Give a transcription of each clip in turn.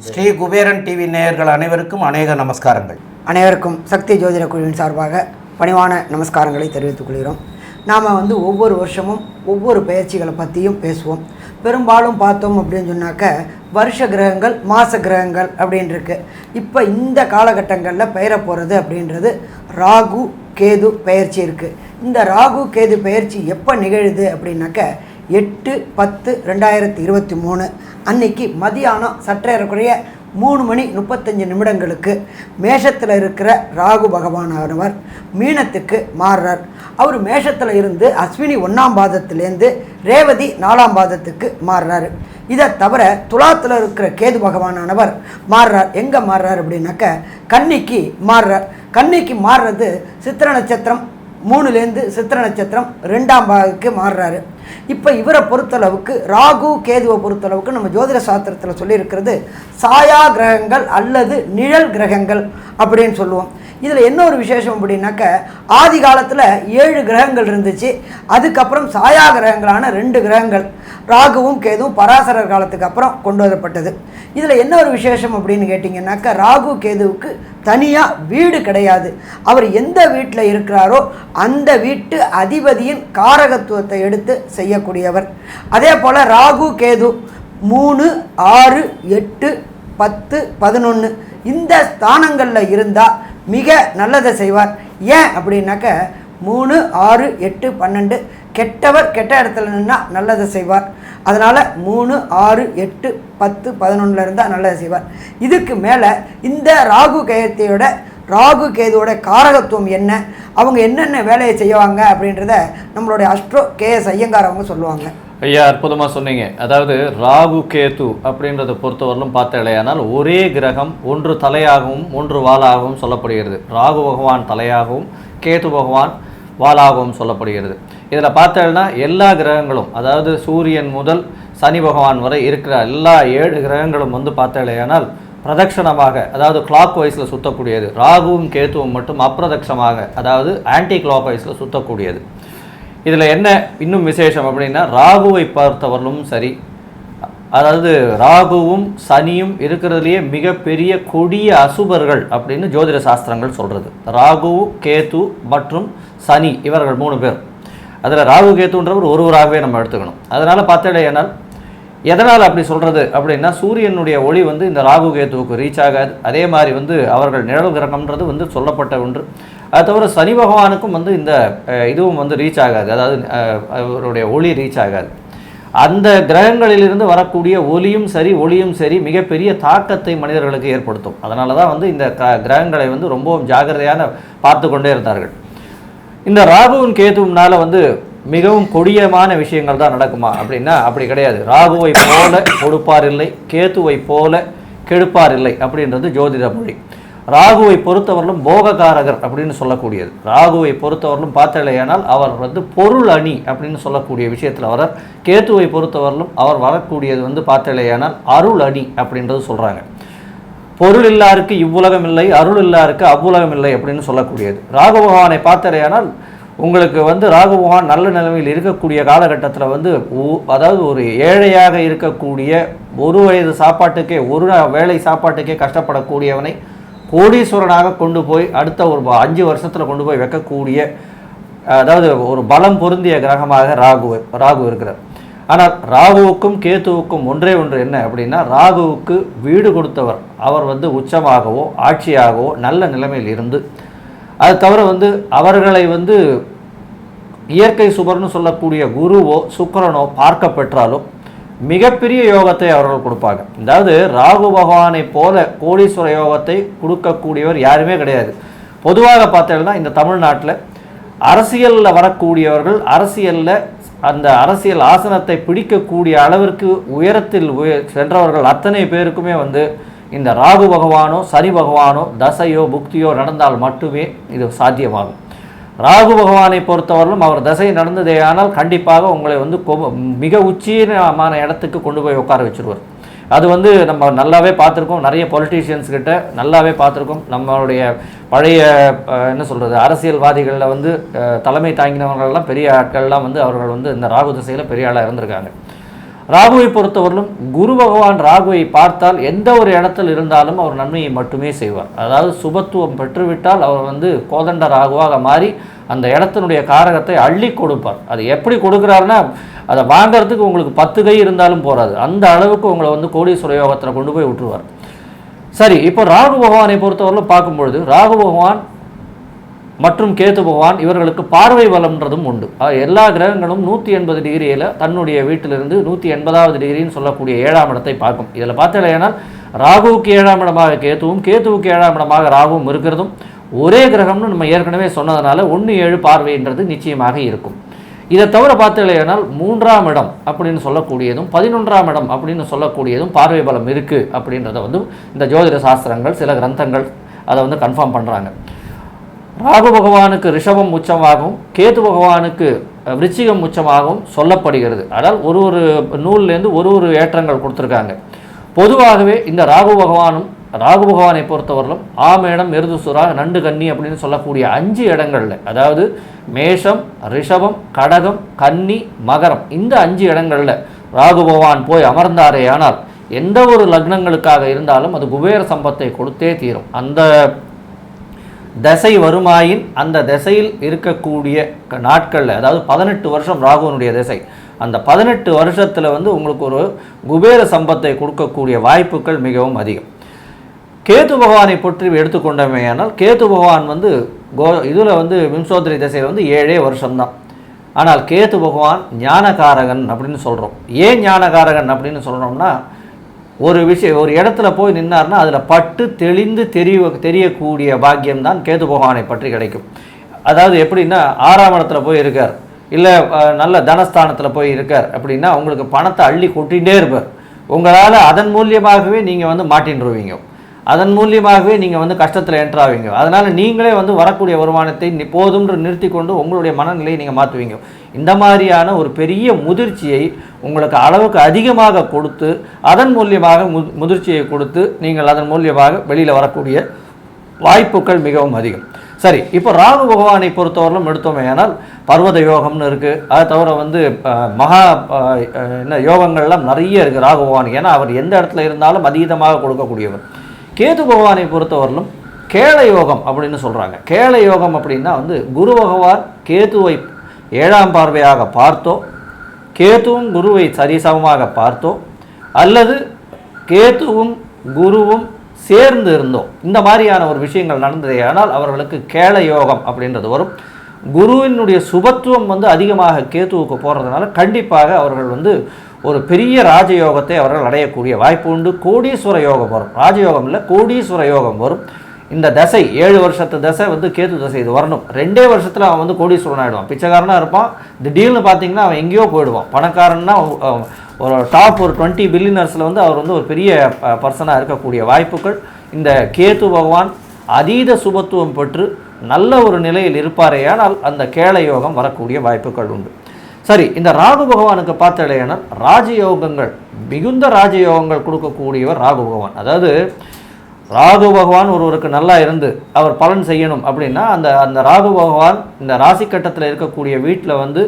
Sri Kuberan TV நேயர்கள் அனைவருக்கும் அநேக நமஸ்காரங்கள். அனைவருக்கும் சக்தி ஜோதிட குழுவின் சார்பாக பணிவான நமஸ்காரங்களை தெரிவித்துக் கொள்கிறோம். நாம் ஒவ்வொரு வருஷமும் ஒவ்வொரு பயிற்சிகளை பற்றியும் பேசுவோம். பெரும்பாலும் பார்த்தோம் அப்படின்னு சொன்னாக்க வருஷ கிரகங்கள், மாத கிரகங்கள் அப்படின்னு இருக்கு. இப்போ இந்த காலகட்டங்களில் பெயர போகிறது அப்படின்றது ராகு கேது பயிற்சி இருக்குது. இந்த ராகு கேது பயிற்சி எப்போ நிகழுது அப்படின்னாக்க 8/10/2023 அன்னைக்கு மதியானம் சற்றேறக்குறைய 3:35 மேஷத்தில் இருக்கிற ராகு பகவானவர் மீனத்துக்கு மாறுறார். அவர் மேஷத்தில் இருந்து அஸ்வினி 1ஆம் பாதத்திலேருந்து ரேவதி 4ஆம் பாதத்துக்கு மாறுறாரு. இதை தவிர துலாத்தில் இருக்கிற கேது பகவானவர் மாறுறார். எங்கே மாறுறார் அப்படின்னாக்க கன்னிக்கு மாறுறார். கன்னிக்கு மாறுறது சித்திர நட்சத்திரம் 3லேருந்து சித்திர நட்சத்திரம் 2ஆம் பாகத்துக்கு மாறுறாரு. இப்போ இவரை பொறுத்தளவுக்கு ராகு கேதுவை பொறுத்தளவுக்கு நம்ம ஜோதிட சாஸ்திரத்தில் சொல்லியிருக்கிறது சாயா கிரகங்கள் அல்லது நிழல் கிரகங்கள் அப்படின்னு சொல்லுவோம். இதில் என்ன ஒரு விசேஷம் அப்படின்னாக்க ஆதி காலத்தில் 7 கிரகங்கள் இருந்துச்சு. அதுக்கப்புறம் சாயா கிரகங்களான 2 கிரகங்கள் ராகுவும் கேதுவும் பராசரர் காலத்துக்கு அப்புறம் கொண்டு வரப்பட்டது. இதில் என்ன ஒரு விசேஷம் அப்படின்னு கேட்டிங்கன்னாக்கா ராகு கேதுவுக்கு தனியாக வீடு கிடையாது. அவர் எந்த வீட்டில் இருக்கிறாரோ அந்த வீட்டு அதிபதியின் காரகத்துவத்தை எடுத்து செய்யக்கூடியவர். அதே போல் ராகு கேது 3, 6, 8, 10, 11 இந்த ஸ்தானங்களில் இருந்தால் மிக நல்லதை செய்வார். ஏன் அப்படின்னாக்க 3, 6, 8, 12 கெட்டவர் கெட்ட இடத்துல நின்னால் நல்லதை செய்வார். அதனால் 3, 6, 8, 10, 11 இருந்தால் நல்லதை செய்வார். இதுக்கு மேலே இந்த ராகு கேதுவோட காரகத்துவம் என்ன, அவங்க என்னென்ன வேலையை செய்வாங்க அப்படின்றத நம்மளுடைய அஸ்ட்ரோ KS ஐயங்கார் அவங்க சொல்லுவாங்க. ஐயா, அற்புதமாக சொன்னீங்க. அதாவது ராகு கேது அப்படின்றத பொறுத்தவரையிலும் பார்த்தாலேயானால் ஒரே கிரகம் ஒன்று தலையாகவும் ஒன்று வாளாகவும் சொல்லப்படுகிறது. ராகு பகவான் தலையாகவும் கேது பகவான் வாளாகவும் சொல்லப்படுகிறது. இதில் பார்த்தேன்னா எல்லா கிரகங்களும், அதாவது சூரியன் முதல் சனி பகவான் வரை இருக்கிற எல்லா 7 கிரகங்களும் பார்த்தாலேயானால் பிரதட்சணமாக, அதாவது கிளாக் வைஸில் சுற்றக்கூடியது. ராகுவும் கேத்துவும் மட்டும் அப்பிரதட்சமாக, அதாவது ஆன்டி கிளாக் வைஸில் சுற்றக்கூடியது. இதில் என்ன இன்னும் விசேஷம் அப்படின்னா ராகுவை பார்த்தவர்களும் சரி, அதாவது ராகுவும் சனியும் இருக்கிறதுலையே மிகப்பெரிய கொடிய அசுபர்கள் அப்படின்னு ஜோதிட சாஸ்திரங்கள் சொல்கிறது. ராகு கேது மற்றும் சனி இவர்கள் 3 பேர். அதில் ராகு கேத்துன்றவர் ஒருவராகவே நம்ம எடுத்துக்கணும். அதனால் பார்த்தேனால் எதனால் அப்படி சொல்கிறது அப்படின்னா சூரியனுடைய ஒளி இந்த ராகு கேத்துவுக்கு ரீச் ஆகாது. அதே மாதிரி அவர்கள் நிழல் கிரகம்ன்றது சொல்லப்பட்ட ஒன்று. அது தவிர சனி பகவானுக்கும் இந்த இதுவும் ரீச் ஆகாது, அதாவது அவருடைய ஒளி ரீச் ஆகாது. அந்த கிரகங்களிலிருந்து வரக்கூடிய ஒளியும் சரி மிகப்பெரிய தாக்கத்தை மனிதர்களுக்கு ஏற்படுத்தும். அதனால தான் இந்த கிரகங்களை ரொம்பவும் ஜாகிரதையான பார்த்து கொண்டே இருந்தார்கள். இந்த ராகுவின் கேதுவினால மிகவும் கொடியமான விஷயங்கள் தான் நடக்குமா அப்படின்னா அப்படி கிடையாது. ராகுவை போல கொடுப்பார் இல்லை, கேதுவை போல கெடுப்பார் இல்லை அப்படின்றது ஜோதிட மொழி. ராகுவை பொறுத்தவர்களும் போககாரகர் அப்படின்னு சொல்லக்கூடியது. ராகுவை பொறுத்தவர்களும் பார்த்தலையானால் அவர் பொருள் அணி அப்படின்னு சொல்லக்கூடிய விஷயத்தில் வரார். கேத்துவை பொறுத்தவர்களும் அவர் வரக்கூடியது பார்த்தலையானால் அருள் அணி அப்படின்றது சொல்கிறாங்க. பொருள் இல்லாருக்கு இவ்வுலகம் இல்லை, அருள் இல்லாருக்கு அவ்வுலகம் இல்லை அப்படின்னு சொல்லக்கூடியது. ராகு பகவானை பார்த்தலையானால் உங்களுக்கு ராகு பகவான் நல்ல நிலைமையில் இருக்கக்கூடிய காலகட்டத்தில் அதாவது ஒரு ஏழையாக இருக்கக்கூடிய ஒரு வயது சாப்பாட்டுக்கே, ஒரு வேளை சாப்பாட்டுக்கே கஷ்டப்படக்கூடியவனை கோடீஸ்வரனாக கொண்டு போய் அடுத்த ஒரு 5 வருஷத்தில் கொண்டு போய் வைக்கக்கூடிய, அதாவது ஒரு பலம் பொருந்திய கிரகமாக ராகு இருக்கிறார். ஆனால் ராகுவுக்கும் கேத்துவுக்கும் ஒன்றே ஒன்று என்ன அப்படின்னா ராகுவுக்கு வீடு கொடுத்தவர் அவர் உச்சமாகவோ ஆட்சியாகவோ நல்ல நிலைமையில் இருந்து, அது தவிர அவர்களை இயற்கை சுபர்னு சொல்லக்கூடிய குருவோ சுக்கிரனோ பார்க்க பெற்றாலும் மிகப்பெரிய யோகத்தை அவர்கள் கொடுப்பாங்க. அதாவது ராகு பகவானை போல கோடீஸ்வர யோகத்தை கொடுக்கக்கூடியவர் யாருமே கிடையாது. பொதுவாக பார்த்தீங்கன்னா இந்த தமிழ்நாட்டில் அரசியலில் வரக்கூடியவர்கள் அரசியலில் அந்த அரசியல் ஆசனத்தை பிடிக்கக்கூடிய அளவிற்கு உயரத்தில் சென்றவர்கள் அத்தனை பேருக்குமே இந்த ராகு பகவானோ சனி பகவானோ தசையோ புக்தியோ நடந்தால் மட்டுமே இது சாத்தியமாகும். ராகு பகவானை பொறுத்தவரையிலும் அவர் தசை நடந்ததே ஆனால் கண்டிப்பாக உங்களை மிக உச்சீனமான இடத்துக்கு கொண்டு போய் உட்கார வச்சுருவார். அது வந்து நம்ம நல்லாவே பார்த்துருக்கோம், நிறைய பொலிட்டீஷியன்ஸ் கிட்ட நல்லாவே பார்த்துருக்கோம். நம்மளுடைய பழைய என்ன சொல்கிறது, அரசியல்வாதிகளில் வந்து தலைமை தாங்கினவர்கள்லாம் பெரிய ஆட்கள்லாம் வந்து அவர்கள் வந்து இந்த ராகு திசையில் பெரிய ஆளாக இருந்திருக்காங்க. ராகுவை பொறுத்தவரையிலும் குரு பகவான் ராகுவை பார்த்தால் எந்த ஒரு இடத்தில் இருந்தாலும் அவர் நன்மையை மட்டுமே செய்வார். அதாவது சுபத்துவம் பெற்றுவிட்டால் அவர் வந்து கோதண்ட ராகுவாக மாறி அந்த இடத்தினுடைய காரகத்தை அள்ளி கொடுப்பார். அது எப்படி கொடுக்குறாருன்னா, அதை வாங்கிறதுக்கு உங்களுக்கு 10 கை இருந்தாலும் போகாது, அந்த அளவுக்கு உங்களை வந்து கோடீஸ்வர யோகத்தில் கொண்டு போய் விட்டுருவார். சரி, இப்போ ராகு பகவானை பொறுத்தவரையிலும் பார்க்கும்பொழுது ராகு பகவான் மற்றும் கேது பகவான் இவர்களுக்கு பார்வை பலம்ன்றதும் உண்டு. எல்லா கிரகங்களும் 180 டிகிரியில் தன்னுடைய வீட்டிலிருந்து 180வது டிகிரின்னு சொல்லக்கூடிய 7ஆம் இடத்தை பார்க்கும். இதில் பார்த்தீங்கன்னா ராகுவுக்கு 7ஆம் இடமாக கேதுவும், கேதுவுக்கு 7ஆம் இடமாக ராகுவும் இருக்கிறதும் ஒரே கிரகம்னு நம்ம ஏற்கனவே சொன்னதுனால 1-7 பார்வைன்றது நிச்சயமாக இருக்கும். இதை தவிர பார்த்தீங்கன்னா 3ஆம் இடம் அப்படின்னு சொல்லக்கூடியதும் 11ஆம் இடம் அப்படின்னு சொல்லக்கூடியதும் பார்வை பலம் இருக்குது அப்படின்றத வந்து இந்த ஜோதிட சாஸ்திரங்கள் சில கிரந்தங்கள் அதை வந்து கன்ஃபார்ம் பண்ணுறாங்க. ராகு பகவானுக்கு ரிஷபம் உச்சமாகவும் கேது பகவானுக்கு விருச்சிகம் உச்சமாகவும் சொல்லப்படுகிறது. அதாவது ஒரு ஒரு நூல்லேருந்து ஒரு ஏற்றங்கள் கொடுத்துருக்காங்க. பொதுவாகவே இந்த ராகு பகவானை பொறுத்தவரையிலும் ஆமேடம், மிருதுசுரா, நண்டு, கன்னி அப்படின்னு சொல்லக்கூடிய 5 இடங்களில், அதாவது மேஷம், ரிஷபம், கடகம், கன்னி, மகரம், இந்த 5 இடங்களில் ராகு பகவான் போய் அமர்ந்தாரே ஆனால் எந்த ஒரு லக்னங்களுக்காக இருந்தாலும் அது குபேர சம்பத்தை கொடுத்தே தீரும். அந்த தசை வருமாயின் அந்த திசையில் இருக்கக்கூடிய நாட்களில், அதாவது 18 வருஷம் ராகுவனுடைய திசை, அந்த 18 வருஷத்தில் வந்து உங்களுக்கு ஒரு குபேர சம்பத்தை கொடுக்கக்கூடிய வாய்ப்புகள் மிகவும் அதிகம். கேது பகவானை பற்றி எடுத்துக்கொண்டமையானால் கேது பகவான் வந்து இதில் வந்து விம்சோதரி திசையில் வந்து 7 வருஷம்தான். ஆனால் கேது பகவான் ஞானகாரகன் அப்படின்னு சொல்கிறோம். ஏன் ஞானகாரகன் அப்படின்னு சொல்கிறோம்னா, ஒரு இடத்துல போய் நின்னார்னா அதில் பட்டு தெளிந்து தெரியக்கூடிய பாக்கியம்தான் கேது பகவானை பற்றி கிடைக்கும். அதாவது எப்படின்னா, 6ஆம் இடத்துல போய் இருக்கார், இல்லை நல்ல தனஸ்தானத்தில் போய் இருக்கார் அப்படின்னா உங்களுக்கு பணத்தை அள்ளி கொட்டிகிட்டே இருப்பார். உங்களால் அதன் மூலியமாகவே நீங்கள் வந்து மாட்டின்றுவீங்க, அதன் மூலியமாகவே நீங்கள் வந்து கஷ்டத்தில் என்ட்ராவீங்க. அதனால் நீங்களே வந்து வரக்கூடிய வருமானத்தை போதும்ன்று நிறுத்தி கொண்டு உங்களுடைய மனநிலையை நீங்கள் மாற்றுவீங்க. இந்த மாதிரியான ஒரு பெரிய முதிர்ச்சியை உங்களுக்கு அளவுக்கு அதிகமாக கொடுத்து அதன் மூலியமாக முதிர்ச்சியை கொடுத்து நீங்கள் அதன் மூலியமாக வெளியில் வரக்கூடிய வாய்ப்புகள் மிகவும் அதிகம். சரி, இப்போ ராகு பகவானை பொறுத்தவரையிலும் எடுத்தோமே ஆனால் பர்வத யோகம்னு இருக்குது. அதை தவிர வந்து மகா யோகங்கள்லாம் நிறைய இருக்குது ராகு பகவான். ஏன்னா அவர் எந்த இடத்துல இருந்தாலும் அதீதமாக கொடுக்கக்கூடியவர். கேது பகவானை பொறுத்தவரையிலும் கேள யோகம் அப்படின்னு சொல்கிறாங்க. கேள யோகம் அப்படின்னா வந்து குரு பகவான் கேதுவை 7ஆம் பார்வையாக பார்த்தோ, கேதுவும் குருவை சரிசமமாக பார்த்தோ, அல்லது கேதுவும் குருவும் சேர்ந்து இருந்தோம், இந்த மாதிரியான ஒரு விஷயங்கள் நடந்ததே ஆனால் அவர்களுக்கு கேள யோகம் அப்படின்றது வரும். குருவினுடைய சுபத்துவம் வந்து அதிகமாக கேதுவுக்கு போகிறதுனால கண்டிப்பாக அவர்கள் வந்து ஒரு பெரிய ராஜயோகத்தை அவர்கள் அடையக்கூடிய வாய்ப்பு உண்டு. கோடீஸ்வர யோகம் வரும், ராஜயோகம் இல்லை கோடீஸ்வர யோகம் வரும். இந்த தசை 7 வருஷத்து தசை வந்து கேது தசை, இது வரணும். 2 வருஷத்தில் அவன் வந்து கோடீஸ்வரன் ஆகிடுவான், பிச்சைக்காரனாக இருப்பான். திடீர்னு பார்த்தீங்கன்னா அவன் எங்கேயோ போயிடுவான். பணக்காரன்னா ஒரு டாப் ஒரு 20 பில்லியனர்ஸில் வந்து அவர் வந்து ஒரு பெரிய பர்சனாக இருக்கக்கூடிய வாய்ப்புகள். இந்த கேது பகவான் அதீத சுபத்துவம் பெற்று நல்ல ஒரு நிலையில் இருப்பாரே ஆனால் அந்த கேள யோகம் வரக்கூடிய வாய்ப்புகள் உண்டு. சரி, இந்த ராகு பகவானுக்கு பார்த்தலையான ராஜயோகங்கள், மிகுந்த ராஜயோகங்கள் கொடுக்கக்கூடியவர் ராகு பகவான். அதாவது ராகு பகவான் ஒருவருக்கு நல்லா இருந்து அவர் பலன் செய்யணும் அப்படின்னா அந்த ராகு பகவான் இந்த ராசி கட்டத்தில் இருக்கக்கூடிய வீட்டில் வந்து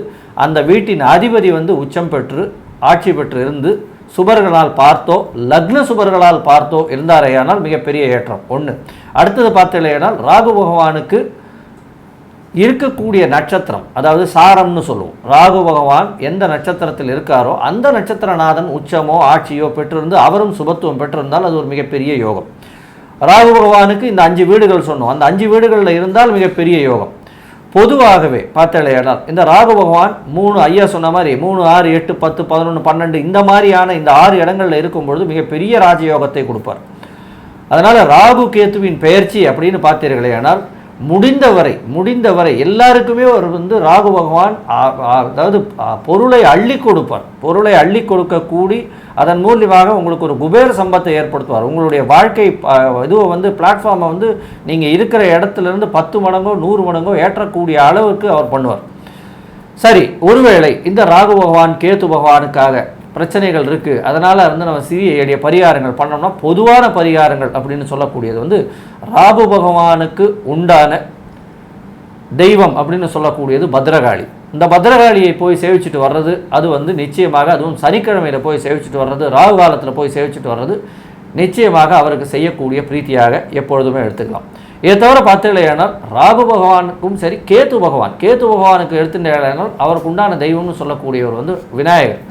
அந்த வீட்டின் அதிபதி வந்து உச்சம் பெற்று ஆட்சி பெற்று இருந்து சுபர்களால் பார்த்தோ லக்ன சுபர்களால் பார்த்தோ இருந்தாரையானால் மிகப்பெரிய ஏற்றம் ஒன்று. அடுத்தது பார்த்தலையானால் ராகு பகவானுக்கு இருக்கக்கூடிய நட்சத்திரம், அதாவது சாரம்னு சொல்லுவோம். ராகு பகவான் எந்த நட்சத்திரத்தில் இருக்காரோ அந்த நட்சத்திரநாதன் உச்சமோ ஆட்சியோ பெற்றிருந்து அவரும் சுபத்துவம் பெற்றிருந்தால் அது ஒரு மிகப்பெரிய யோகம். ராகு பகவானுக்கு இந்த 5 வீடுகள் சொன்னோம், அந்த 5 வீடுகளில் இருந்தால் மிகப்பெரிய யோகம். பொதுவாகவே பார்த்தலையானால் இந்த ராகு பகவான் 3 ஐயா சொன்ன மாதிரி 3, 6, 8, 10, 11, 12 இந்த மாதிரியான இந்த 6 இடங்களில் இருக்கும்பொழுது மிகப்பெரிய ராஜயோகத்தை கொடுப்பார். அதனால் ராகு கேத்துவின் பெயர்ச்சி அப்படின்னு பார்த்தீர்களேனால் முடிந்தவரை எல்லாருக்குமே ஒரு வந்து ராகு பகவான் அதாவது பொருளை அள்ளி கொடுப்பார். பொருளை அள்ளி கொடுக்கக்கூடி அதன் மூலியமாக உங்களுக்கு ஒரு குபேர சம்பத்தை ஏற்படுத்துவார். உங்களுடைய வாழ்க்கை இதுவை வந்து பிளாட்ஃபார்மை வந்து நீங்கள் இருக்கிற இடத்துலேருந்து 10 மடங்கோ 100 மடங்கோ ஏற்றக்கூடிய அளவுக்கு அவர் பண்ணுவார். சரி, ஒருவேளை இந்த ராகு பகவான் கேத்து பகவானுக்காக பிரச்சனைகள் இருக்குது, அதனால் வந்து நம்ம சிறிய எளிய பரிகாரங்கள் பண்ணோம்னா, பொதுவான பரிகாரங்கள் அப்படின்னு சொல்லக்கூடியது வந்து ராகு பகவானுக்கு உண்டான தெய்வம் அப்படின்னு சொல்லக்கூடியது பத்ரகாளி. இந்த பத்ரகாளியை போய் சேவிச்சுட்டு வர்றது, அது வந்து நிச்சயமாக, அதுவும் சனிக்கிழமையில் போய் சேவிச்சுட்டு வர்றது, ராகு காலத்தில் போய் சேவிச்சுட்டு வர்றது நிச்சயமாக அவருக்கு செய்யக்கூடிய பிரீத்தியாக எப்பொழுதுமே எடுத்துக்கலாம். இதை தவிர பார்த்தீங்களேனால் ராகு பகவானுக்கும் சரி, கேத்து பகவானுக்கு எடுத்துட்டேனால் அவருக்கு உண்டான தெய்வம்னு சொல்லக்கூடியவர் வந்து விநாயகர்.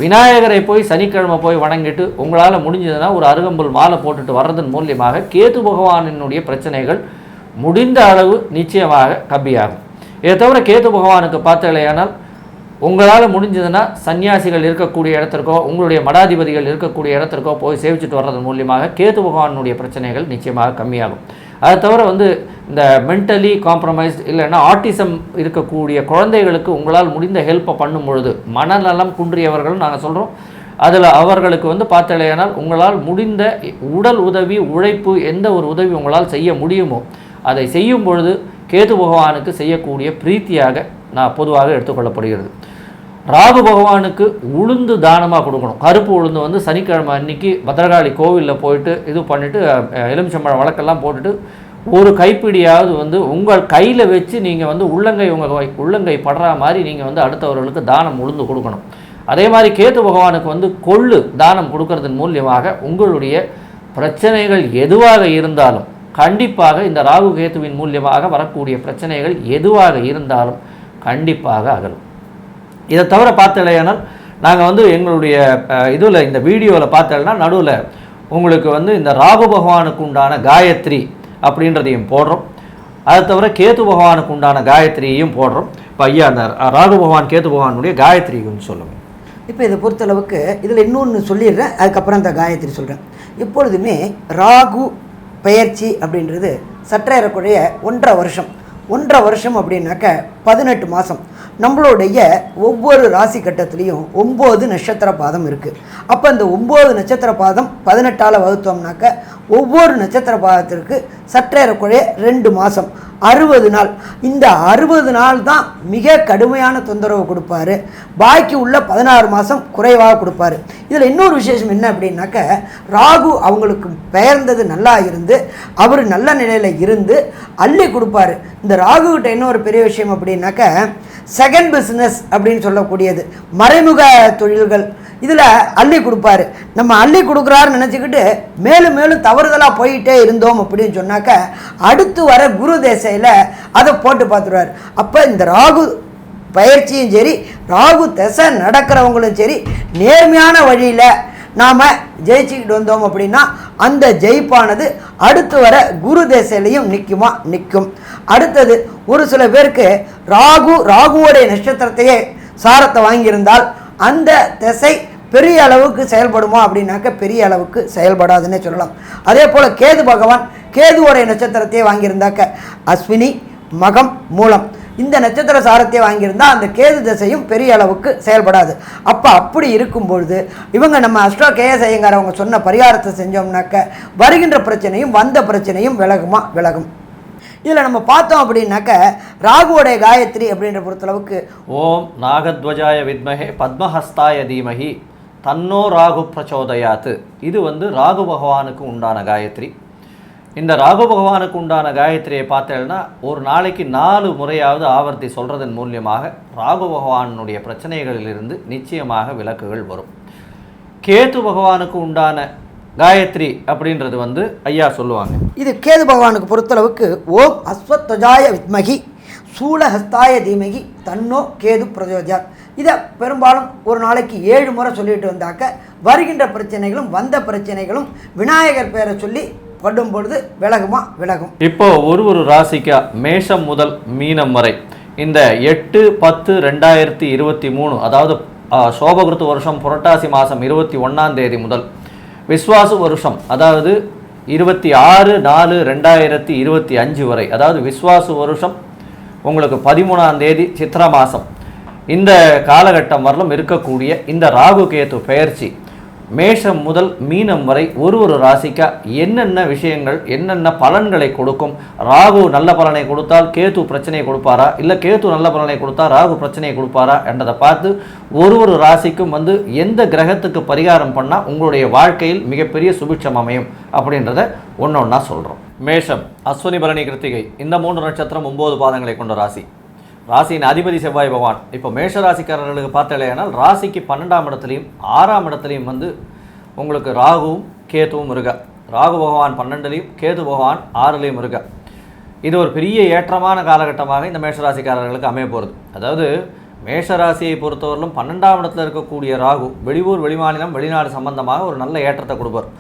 விநாயகரை போய் சனிக்கிழமை போய் வணங்கிட்டு உங்களால் முடிஞ்சதுன்னா ஒரு அருகம்புல் மாலை போட்டுட்டு வர்றதன் மூலியமாக கேத்து பகவானினுடைய பிரச்சனைகள் முடிந்த அளவு நிச்சயமாக கம்மியாகும். இதை தவிர கேத்து பகவானுக்கு பார்த்தீங்களேனால் உங்களால் முடிஞ்சதுன்னா சன்னியாசிகள் இருக்கக்கூடிய இடத்திற்கோ, உங்களுடைய மடாதிபதிகள் இருக்கக்கூடிய இடத்திற்கோ போய் சேவிச்சுட்டு வர்றதன் மூலியமாக கேத்து பகவானுடைய பிரச்சனைகள் நிச்சயமாக கம்மியாகும். அதை தவிர வந்து இந்த மென்டலி காம்ப்ரமைஸ்ட் இல்லைன்னா ஆட்டிசம் இருக்கக்கூடிய குழந்தைகளுக்கு உங்களால் முடிந்த ஹெல்ப்பை பண்ணும் பொழுது, மனநலம் குன்றியவர்கள் நாங்கள் சொல்கிறோம், அதில் அவர்களுக்கு வந்து பார்த்தலையானால் உங்களால் முடிந்த உடல் உதவி, உழைப்பு, எந்த ஒரு உதவி உங்களால் செய்ய முடியுமோ அதை செய்யும் பொழுது கேது பகவானுக்கு செய்யக்கூடிய பிரீத்தியாக நான் பொதுவாக எடுத்துக்கொள்ளப்படுகிறது. ராகு பகவானுக்கு உளுந்து தானமாக கொடுக்கணும். கருப்பு உளுந்து வந்து சனிக்கிழமை அன்னைக்கு பத்ரகாளி கோவிலில் போயிட்டு இது பண்ணிவிட்டு எலுமிச்சம்பழம் வழக்கெல்லாம் போட்டுட்டு ஒரு கைப்பிடியாவது வந்து உங்கள் கையில் வச்சு நீங்கள் வந்து உள்ளங்கை படுற மாதிரி நீங்கள் வந்து அடுத்தவர்களுக்கு தானம் உளுந்து கொடுக்கணும். அதே மாதிரி கேது பகவானுக்கு வந்து கொள்ளு தானம் கொடுக்கறதன் மூலியமாக உங்களுடைய பிரச்சனைகள் எதுவாக இருந்தாலும் கண்டிப்பாக இந்த ராகு கேத்துவின் மூலியமாக வரக்கூடிய பிரச்சனைகள் எதுவாக இருந்தாலும் கண்டிப்பாக அகலும். இதை தவிர பார்த்தலையானால் நாங்கள் வந்து எங்களுடைய இதில் இந்த வீடியோவில் பார்த்தோம்னா நடுவில் உங்களுக்கு வந்து இந்த ராகு பகவானுக்கு உண்டான காயத்ரி அப்படின்றதையும் போடுறோம். அதை தவிர கேத்து பகவானுக்கு உண்டான காயத்ரியையும் போடுறோம். இப்போ ஐயா அந்த ராகு பகவான் கேத்து பகவானுடைய காயத்ரின்னு சொல்லுங்கள். இப்போ இதை பொறுத்தளவுக்கு இதில் இன்னொன்று சொல்லிடுறேன், அதுக்கப்புறம் இந்த காயத்ரி சொல்கிறேன். எப்பொழுதுமே ராகு பெயர்ச்சி அப்படின்றது சற்றேறக்குறைய 1.5 வருஷம் அப்படின்னாக்க 18 மாதம். நம்மளுடைய ஒவ்வொரு ராசி கட்டத்துலேயும் 9 நட்சத்திர பாதம் இருக்குது. அப்போ அந்த 9 நட்சத்திர பாதம் 18ஆல் வகுத்தோம்னாக்க ஒவ்வொரு நட்சத்திர பாதத்திற்கு சற்றேறக்குறைய 2 மாதம் 60 நாள். இந்த 60 நாள் தான் மிக கடுமையான தொந்தரவு கொடுப்பாரு. பாக்கி உள்ள 16 மாதம் குறைவாக கொடுப்பாரு. இதில் இன்னொரு விசேஷம் என்ன அப்படின்னாக்க, ராகு அவங்களுக்கு பெயர்ந்தது நல்லா இருந்து அவர் நல்ல நிலையில் இருந்து அள்ளி கொடுப்பாரு. இந்த ராகுகிட்ட இன்னொரு பெரிய விஷயம் அப்படின்னாக்க, செகண்ட் பிஸ்னஸ் அப்படின்னு சொல்லக்கூடியது மறைமுக தொழில்கள், இதில் அள்ளி கொடுப்பாரு. நம்ம அள்ளி கொடுக்குறாருன்னு நினச்சிக்கிட்டு மேலும் மேலும் தவறுதலாக போயிட்டே இருந்தோம் அப்படின்னு சொன்னாக்க அடுத்து வர குரு தேசையில் அதை போட்டு பார்த்துருவார். அப்போ இந்த ராகு பயிற்சியும் சரி, ராகு திசை நடக்கிறவங்களும் சரி, நேர்மையான வழியில் நாம் ஜெயிச்சுக்கிட்டு வந்தோம் அப்படின்னா அந்த ஜெயிப்பானது அடுத்து வர குரு தேசையிலையும் நிற்கும். அடுத்தது ஒரு சில பேருக்கு ராகுவோடைய நட்சத்திரத்தையே சாரத்தை வாங்கியிருந்தால் அந்த திசை பெரிய அளவுக்கு செயல்படுமா அப்படின்னாக்க பெரிய அளவுக்கு செயல்படாதுன்னே சொல்லலாம். அதே போல் கேது பகவான் கேதுவோடைய நட்சத்திரத்தையே வாங்கியிருந்தாக்க அஸ்வினி, மகம், மூலம் இந்த நட்சத்திர சாரத்தையே வாங்கியிருந்தால் அந்த கேது திசையும் பெரிய அளவுக்கு செயல்படாது. அப்படி இருக்கும்பொழுது இவங்க நம்ம அஸ்ட்ரோ கேஎஸ் ஐயங்கார் அவங்க சொன்ன பரிகாரத்தை செஞ்சோம்னாக்க வருகின்ற பிரச்சனையும் வந்த பிரச்சனையும் விலகும். இதில் நம்ம பார்த்தோம் அப்படின்னாக்க ராகுவோடைய காயத்ரி அப்படின்ற பொறுத்தளவுக்கு ஓம் நாகத்வஜாய வித்மஹே பத்மஹஸ்தாய தீமஹி தன்னோ ராகு பிரச்சோதயாத்து, இது வந்து ராகு பகவானுக்கு உண்டான காயத்ரி. இந்த ராகு பகவானுக்கு உண்டான காயத்ரியை பார்த்தேன்னா ஒரு நாளைக்கு 4 முறையாவது ஆவர்த்தி சொல்கிறதன் மூலியமாக ராகு பகவானுடைய பிரச்சனைகளிலிருந்து நிச்சயமாக விலக்குகள் வரும். கேது பகவானுக்கு உண்டான காயத்ரி அப்படின்றது வந்து ஐயா சொல்லுவாங்க. இது கேது பகவானுக்கு பொறுத்தளவுக்கு ஓம் அஸ்வத்வஜாய வித்மகி சூலஹஸ்தாய தீமகி தன்னோ கேது பிரச்சோதயாத். இதை பெரும்பாலும் ஒரு நாளைக்கு 7 முறை சொல்லிட்டு வந்தாக்க வருகின்ற பிரச்சனைகளும் வந்த பிரச்சனைகளும் விநாயகர் பேரை சொல்லி படும் பொழுது விலகும். இப்போ ஒரு ராசிக்கா மேஷம் முதல் மீனம் வரை இந்த 8/10/2023 அதாவது சோபகிருத்து வருஷம் புரட்டாசி மாதம் 21ஆம் தேதி முதல் விஸ்வாசு வருஷம் அதாவது 26/4/2025 வரை, அதாவது விஸ்வாசு வருஷம் உங்களுக்கு 13ஆம் தேதி சித்ரா மாதம், இந்த காலகட்டம் வரலும் இருக்கக்கூடிய இந்த ராகு கேத்து பெயர்ச்சி மேஷம் முதல் மீனம் வரை ஒரு ராசிக்கா என்னென்ன விஷயங்கள் என்னென்ன பலன்களை கொடுக்கும், ராகு நல்ல பலனை கொடுத்தால் கேது பிரச்சனையை கொடுப்பாரா, இல்லை கேது நல்ல பலனை கொடுத்தா ராகு பிரச்சனையை கொடுப்பாரா என்றதை பார்த்து ஒரு ராசிக்கும் வந்து எந்த கிரகத்துக்கு பரிகாரம் பண்ணால் உங்களுடைய வாழ்க்கையில் மிகப்பெரிய சுபிட்சம் அமையும் அப்படின்றத ஒன்று ஒன்றா சொல்கிறோம். மேஷம் அஸ்வினி பரணி கிருத்திகை இந்த 3 நட்சத்திரம் 9 பாதங்களை கொண்ட ராசி. ராசியின் அதிபதி செவ்வாய் பகவான். இப்போ மேஷ ராசிக்காரர்களுக்கு பார்த்தாலேனால் ராசிக்கு 12ஆம் இடத்துலையும் 6ஆம் இடத்துலையும் வந்து உங்களுக்கு ராகுவும் கேதுவும் இருக்க. ராகு பகவான் 12லையும் கேது பகவான் 6லையும் இருக்க. இது ஒரு பெரிய ஏற்றமான காலகட்டமாக இந்த மேஷராசிக்காரர்களுக்கு அமைய போகிறது. அதாவது மேஷராசியை பொறுத்தவரையிலும் 12ஆம் இடத்துல இருக்கக்கூடிய ராகு வெளியூர் வெளிமாநிலம் வெளிநாடு சம்பந்தமாக ஒரு நல்ல ஏற்றத்தை கொடுப்பார்.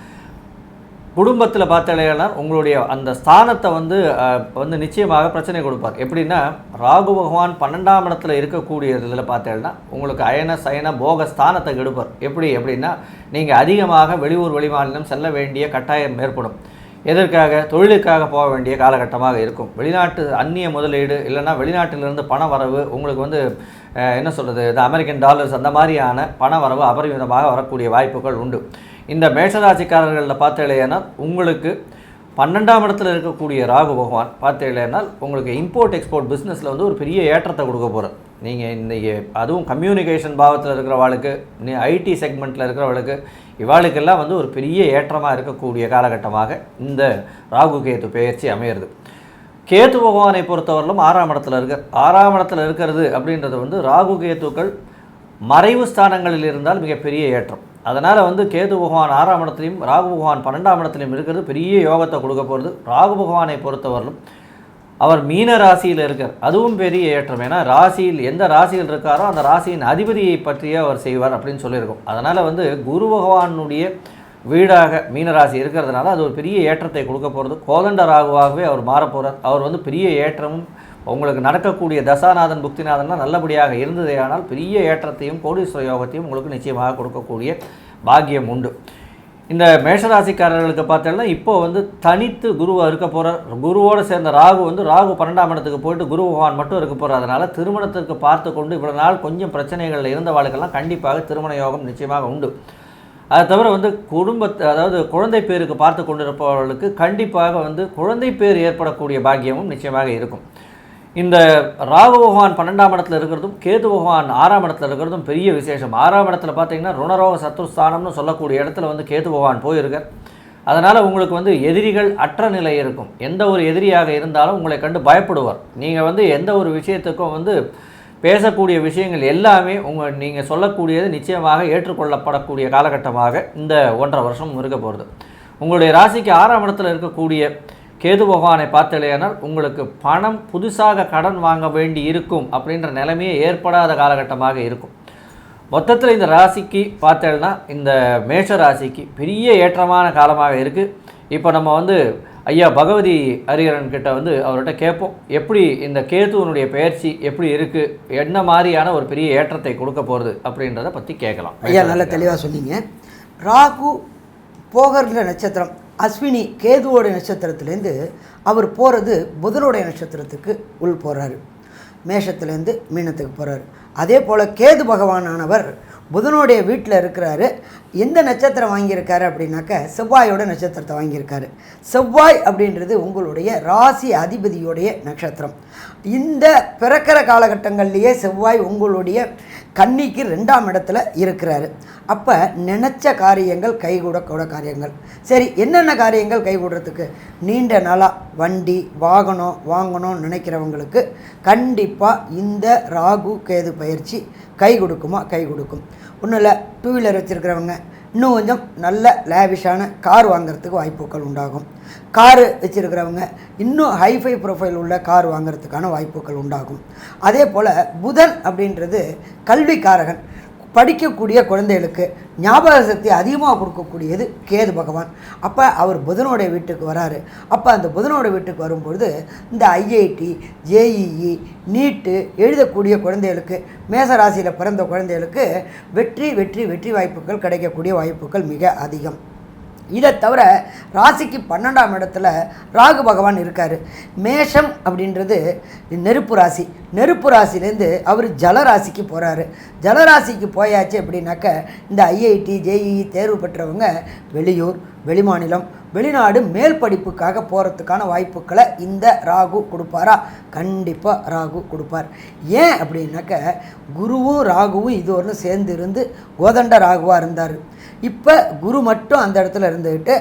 குடும்பத்தில் பார்த்தாலேனா உங்களுடைய அந்த ஸ்தானத்தை வந்து நிச்சயமாக பிரச்சனை கொடுப்பார். எப்படின்னா ராகு பகவான் 12ஆம் இடத்துல இருக்கக்கூடிய இதில் பார்த்தேன்னா உங்களுக்கு அயன சயன போக ஸ்தானத்தை கெடுப்பார். எப்படின்னா நீங்கள் அதிகமாக வெளியூர் வெளிமாநிலம் செல்ல வேண்டிய கட்டாயம் ஏற்படும். எதற்காக? தொழிலுக்காக போக வேண்டிய காலகட்டமாக இருக்கும். வெளிநாட்டு அந்நிய முதலீடு இல்லைன்னா வெளிநாட்டிலிருந்து பண வரவு உங்களுக்கு வந்து என்ன சொல்கிறது, இந்த அமெரிக்கன் டாலர்ஸ் அந்த மாதிரியான பண வரவு அபரிமிதமாக வரக்கூடிய வாய்ப்புகள் உண்டு. இந்த மேஷராசிக்காரர்களில் பார்த்தேனால் உங்களுக்கு 12ஆம் இடத்துல இருக்கக்கூடிய ராகு பகவான் பார்த்தேனால் உங்களுக்கு இம்போர்ட் எக்ஸ்போர்ட் பிஸ்னஸில் வந்து ஒரு பெரிய ஏற்றத்தை கொடுக்க போகிறார். நீங்கள் இன்றைக்கி அதுவும் கம்யூனிகேஷன் பாவத்தில் இருக்கிறவாளுக்கு, ஐடி செக்மெண்ட்டில் இருக்கிறவளுக்கு, இவாளுக்கெல்லாம் வந்து ஒரு பெரிய ஏற்றமாக இருக்கக்கூடிய காலகட்டமாக இந்த ராகு கேது பெயர்ச்சி அமையிறது. கேது பகவானை பொறுத்தவரையிலும் 6ஆம் இடத்துல இருக்கார். 6ஆம் இடத்துல இருக்கிறது அப்படின்றது வந்து ராகு கேதுக்கள் மறைவு ஸ்தானங்களில் இருந்தால் மிகப்பெரிய ஏற்றம். அதனால் வந்து கேது பகவான் 6ஆம் இடத்துலையும் ராகு பகவான் 12ஆம் இடத்துலையும் இருக்கிறது பெரிய யோகத்தை கொடுக்க போகிறது. ராகு பகவானை பொறுத்தவரையிலும் அவர் மீன ராசியில் இருக்கார், அதுவும் பெரிய ஏற்றம். ஏன்னா ராசியில் எந்த ராசியில் இருக்காரோ அந்த ராசியின் அதிபதியை பற்றியே அவர் செய்வார் அப்படின்னு சொல்லியிருக்கோம். அதனால் வந்து குரு பகவானுடைய வீடாக மீனராசி இருக்கிறதுனால அது ஒரு பெரிய ஏற்றத்தை கொடுக்க போகிறது. கோதண்ட ராகுவாகவே அவர் மாறப்போகிறார். அவர் வந்து பெரிய ஏற்றமும் உங்களுக்கு நடக்கக்கூடிய தசாநாதன் புக்திநாதன்லாம் நல்லபடியாக இருந்ததே ஆனால் பெரிய ஏற்றத்தையும் கோடீஸ்வர யோகத்தையும் உங்களுக்கு நிச்சயமாக கொடுக்கக்கூடிய பாக்கியம் உண்டு. இந்த மேஷராசிக்காரர்களுக்கு பார்த்தோம்னா இப்போ வந்து தனித்து குருவை இருக்க போகிறார். குருவோடு சேர்ந்த ராகு வந்து ராகு 12ஆம் இடத்துக்கு போயிட்டு குரு பகவான் மட்டும் இருக்க போகிறார். அதனால் திருமணத்திற்கு பார்த்து கொண்டு இவ்வளோ நாள் கொஞ்சம் பிரச்சனைகளில் இருந்த வாழ்க்கெல்லாம் கண்டிப்பாக திருமண யோகம் நிச்சயமாக உண்டு. அதை தவிர வந்து அதாவது குழந்தை பேருக்கு பார்த்து கொண்டிருப்பவர்களுக்கு கண்டிப்பாக வந்து குழந்தை பேர் ஏற்படக்கூடிய பாக்கியமும் நிச்சயமாக இருக்கும். இந்த ராகு பகவான் 12ஆம் இடத்துல இருக்கிறதும் கேது பகவான் 6ஆம் இடத்துல இருக்கிறதும் பெரிய விசேஷம். 6ஆம் இடத்துல பார்த்தீங்கன்னா ருணரோக சத்ருஸ்தானம்னு சொல்லக்கூடிய இடத்துல வந்து கேது பகவான் போயிருக்கார். அதனால் உங்களுக்கு வந்து எதிரிகள் அற்ற நிலை இருக்கும். எந்த ஒரு எதிரியாக இருந்தாலும் உங்களை கண்டு பயப்படுவார். நீங்கள் வந்து எந்த ஒரு விஷயத்துக்கும் வந்து பேசக்கூடிய விஷயங்கள் எல்லாமே நீங்கள் சொல்லக்கூடியது நிச்சயமாக ஏற்றுக்கொள்ளப்படக்கூடிய காலகட்டமாக இந்த 1.5 வருஷம் இருக்க போகிறது. உங்களுடைய ராசிக்கு 6ஆம் இடத்துல இருக்கக்கூடிய கேது பகவானை பார்த்தலையானால் உங்களுக்கு பணம் புதுசாக கடன் வாங்க வேண்டி இருக்கும் அப்படின்ற நிலைமையே ஏற்படாத காலகட்டமாக இருக்கும். மொத்தத்தில் இந்த ராசிக்கு பார்த்தேன்னா இந்த மேஷ ராசிக்கு பெரிய ஏற்றமான காலமாக இருக்குது. இப்போ நம்ம வந்து ஐயா பகவதி ஹரிஹரன் கிட்ட வந்து அவர்கிட்ட கேட்போம், எப்படி இந்த கேதுவனுடைய பெயர்ச்சி எப்படி இருக்குது, என்ன மாதிரியான ஒரு பெரிய ஏற்றத்தை கொடுக்க போகிறது அப்படின்றத பற்றி கேட்கலாம். ஐயா நல்லா தெளிவாக சொன்னீங்க. ராகு போகிற நட்சத்திரம் அஸ்வினி கேதுவோடைய நட்சத்திரத்துலேருந்து அவர் போகிறது புதனுடைய நட்சத்திரத்துக்கு உள் போகிறாரு. மேஷத்துலேருந்து மீனத்துக்கு போகிறாரு. அதே போல் கேது பகவானானவர் புதனுடைய வீட்டில் இருக்கிறாரு. எந்த நட்சத்திரம் வாங்கியிருக்காரு அப்படின்னாக்க செவ்வாயோட நட்சத்திரத்தை வாங்கியிருக்காரு. செவ்வாய் அப்படின்றது உங்களுடைய ராசி அதிபதியோடைய நட்சத்திரம். இந்த பிறக்கிற காலகட்டங்கள்லேயே செவ்வாய் உங்களுடைய கன்னிக்கு 2ஆம் இடத்துல இருக்கிறாரு. அப்போ நினச்ச காரியங்கள் கைகூடக்கூட காரியங்கள். சரி, என்னென்ன காரியங்கள் கைகூடுறதுக்கு? நீண்ட நாளாக வண்டி வாகனம் வாங்கணும்னு நினைக்கிறவங்களுக்கு கண்டிப்பாக இந்த ராகு கேது பயிற்சி கை கொடுக்குமா? கை கொடுக்கும். ஒன்றும் இல்லை, 2 வீலர் வச்சுருக்கிறவங்க இன்னும் கொஞ்சம் நல்ல லேவிஷான கார் வாங்கிறதுக்கு வாய்ப்புகள் உண்டாகும். காரு வச்சுருக்கிறவங்க இன்னும் ஹைஃபை ப்ரொஃபைல் உள்ள கார் வாங்கிறதுக்கான வாய்ப்புகள் உண்டாகும். அதே போல் புதன் அப்படின்றது கல்விக்காரகன். படிக்கக்கூடிய குழந்தைகளுக்கு ஞாபக சக்தி அதிகமாக கொடுக்கக்கூடியது கேது பகவான். அப்போ அவர் புதனோடைய வீட்டுக்கு வராரு. அப்போ அந்த புதனோட வீட்டுக்கு வரும்பொழுது இந்த ஐஐடி ஜேஇஇ நீட்டு எழுதக்கூடிய குழந்தைகளுக்கு, மேசராசியில் பிறந்த குழந்தைகளுக்கு வெற்றி வெற்றி வெற்றி வாய்ப்புகள் கிடைக்கக்கூடிய வாய்ப்புகள் மிக அதிகம். இதை தவிர ராசிக்கு 12ஆம் இடத்துல ராகு பகவான் இருக்கார். மேஷம் அப்படின்றது நெருப்பு ராசி. நெருப்பு ராசிலேருந்து அவர் ஜலராசிக்கு போகிறாரு. ஜலராசிக்கு போயாச்சு அப்படின்னாக்க இந்த ஐஐடி ஜேஇஇ தேர்வு பெற்றவங்க வெளியூர், வெளிமாநிலம், வெளிநாடு மேல் படிப்புக்காக போகிறதுக்கான வாய்ப்புகளை இந்த ராகு கொடுப்பாரா? கண்டிப்பாக ராகு கொடுப்பார். ஏன் அப்படின்னாக்க குருவும் ராகுவும் இது ஒன்று சேர்ந்து இருந்து கோதண்ட ராகுவாக இருந்தார். இப்போ குரு மட்டும் அந்த இடத்துல இருந்துக்கிட்டு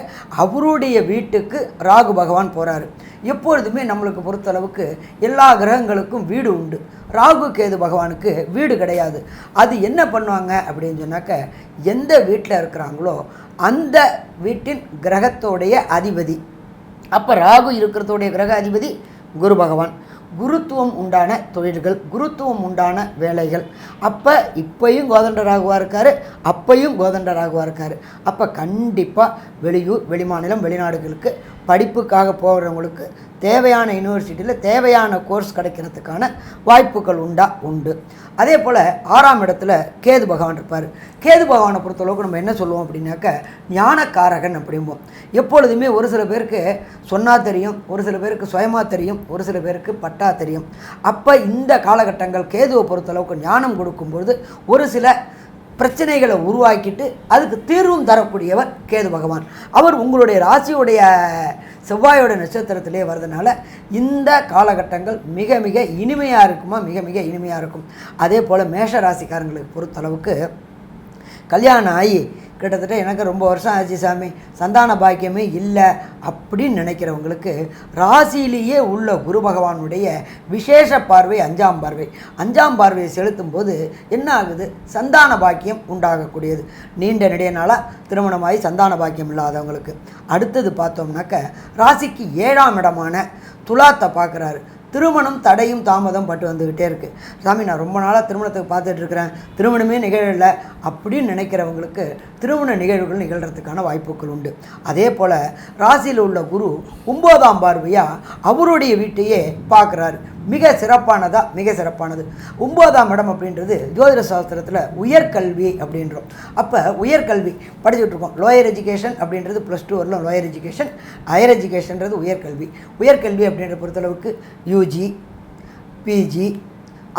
அவருடைய வீட்டுக்கு ராகு பகவான் போகிறாரு. எப்பொழுதுமே நம்மளுக்கு பொறுத்தளவுக்கு எல்லா கிரகங்களுக்கும் வீடு உண்டு. ராகு கேது பகவானுக்கு வீடு கிடையாது. அது என்ன பண்ணுவாங்க அப்படின்னு சொன்னாக்க எந்த வீட்டில் இருக்கிறாங்களோ அந்த வீட்டின் கிரகத்தோடைய அதிபதி. அப்போ ராகு இருக்கிறதோடைய கிரக அதிபதி குரு பகவான். குருத்துவம் உண்டான தொழில்கள், குருத்துவம் உண்டான வேலைகள். அப்போ இப்பையும் கோதண்ட ராகுவாக இருக்கார், அப்பையும் கோதண்ட ராகுவாக இருக்கார். அப்போ கண்டிப்பாக வெளியூர், வெளிமாநிலம், வெளிநாடுகளுக்கு படிப்புக்காக போகிறவங்களுக்கு தேவையான யூனிவர்சிட்டியில் தேவையான கோர்ஸ் கிடைக்கிறதுக்கான வாய்ப்புகள் உண்டு. அதே போல் 6ஆம் இடத்துல கேது பகவான் இருப்பார். கேது பகவானை பொறுத்தளவுக்கு நம்ம என்ன சொல்லுவோம் அப்படின்னாக்க ஞானக்காரகன் அப்படிம்போம். எப்பொழுதுமே ஒரு சில பேருக்கு சொன்னால் தெரியும், ஒரு சில பேருக்கு சுயமாக தெரியும், ஒரு சில பேருக்கு பட்டா தெரியும். அப்போ இந்த காலகட்டங்கள் கேதுவை பொறுத்தளவுக்கு ஞானம் கொடுக்கும்பொழுது ஒரு சில பிரச்சனைகளை உருவாக்கிட்டு அதுக்கு தீர்வும் தரக்கூடியவர் கேது பகவான். அவர் உங்களுடைய ராசியுடைய செவ்வாயோட நட்சத்திரத்திலே வர்றதுனால இந்த காலகட்டங்கள் மிக மிக இனிமையாக இருக்குமா, மிக மிக இனிமையாக இருக்கும். அதே போல் மேஷ ராசிக்காரங்களுக்கு பொறுத்தளவுக்கு கல்யாணம் ஆகி கிட்டத்தட்ட எனக்கு ரொம்ப வருஷம் ஆச்சு சாமி, சந்தான பாக்கியமே இல்லை அப்படின்னு நினைக்கிறவங்களுக்கு ராசியிலேயே உள்ள குரு பகவானுடைய விசேஷ பார்வை 5ஆம் பார்வை. 5ஆம் பார்வையை செலுத்தும் போது என்ன ஆகுது? சந்தான பாக்கியம் உண்டாகக்கூடியது. நீண்ட நெடிய நாளாக திருமணமாகி சந்தான பாக்கியம் இல்லாதவங்களுக்கு. அடுத்தது பார்த்தோம்னாக்க ராசிக்கு 7ஆம் இடமான துலாத்தை பார்க்குறாரு. திருமணம் தடையும் தாமதம் பட்டு வந்துக்கிட்டே இருக்குது. சாமி நான் ரொம்ப நாளாக திருமணத்துக்கு பார்த்துட்ருக்கிறேன், திருமணமே நிகழலை அப்படின்னு நினைக்கிறவங்களுக்கு திருமண நிகழ்வுகள் நிகழ்கிறதுக்கான வாய்ப்புகள் உண்டு. அதே போல் ராசியில் உள்ள குரு 9ஆம் பார்வையாக அவருடைய வீட்டையே பார்க்குறாரு. மிக சிறப்பானது. 9ஆம் இடம் அப்படின்றது ஜோதிட சாஸ்திரத்தில் உயர்கல்வி அப்படின்றோம். அப்போ உயர்கல்வி படிச்சுட்ருக்கோம். லோயர் எஜுகேஷன் அப்படின்றது +2 வரலாம் லோயர் எஜுகேஷன், ஹையர் எஜுகேஷன்றது உயர்கல்வி. உயர்கல்வி அப்படின்ற பொறுத்தளவுக்கு யூஜி, பிஜி,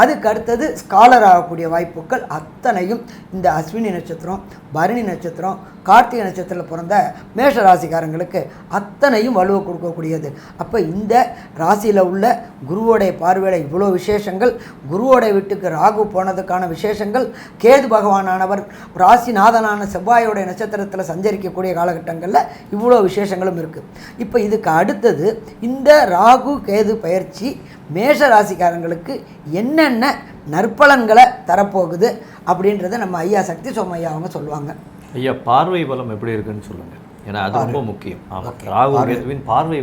அதுக்கு அடுத்தது ஸ்காலர் ஆகக்கூடிய வாய்ப்புகள் அத்தனையும் இந்த அஸ்வினி நட்சத்திரம், பரணி நட்சத்திரம், கார்த்திகை நட்சத்திரத்தில் பிறந்த மேஷ ராசிக்காரங்களுக்கு அத்தனையும் வலுவை கொடுக்கக்கூடியது. அப்போ இந்த ராசியில் உள்ள குருவோடைய பார்வையில் இவ்வளோ விசேஷங்கள், குருவோடைய வீட்டுக்கு ராகு போனதுக்கான விசேஷங்கள், கேது பகவானானவர் ராசிநாதனான செவ்வாயோடைய நட்சத்திரத்தில் சஞ்சரிக்கக்கூடிய காலகட்டங்களில் இவ்வளோ விசேஷங்களும் இருக்குது. இப்போ இதுக்கு அடுத்தது இந்த ராகு கேது பயிற்சி மேஷ ராசிக்காரங்களுக்கு என்னென்ன நற்பலன்களை தரப்போகுது அப்படின்றத நம்ம ஐயா சக்தி சோமையா அவங்க சொல்லுவாங்க. ஐயா பார்வை பலம் எப்படி இருக்குன்னு சொல்லுங்க, ஏன்னா அது ரொம்ப முக்கியம். ஆமாம், ராகு கேதுவின் பார்வை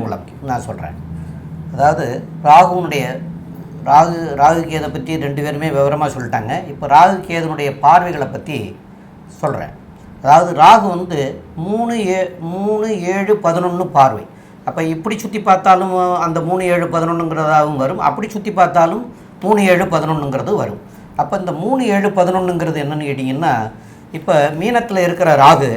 பலம் நான் சொல்கிறேன். அதாவது ராகு கேதை பற்றி 2 பேருமே விவரமாக சொல்லிட்டாங்க. இப்போ ராகு கேதுனுடைய பார்வைகளை பற்றி சொல்கிறேன். அதாவது ராகு வந்து 3, 7, 11 பார்வை. அப்போ இப்படி சுற்றி பார்த்தாலும் அந்த 3, 7, 11ங்கிறதாகவும் வரும், அப்படி சுற்றி பார்த்தாலும் 3, 7, 11ங்கிறது வரும். அப்போ இந்த 3, 7, 11ங்கிறது என்னென்னு கேட்டிங்கன்னா, இப்போ மீனத்தில் இருக்கிற ராகு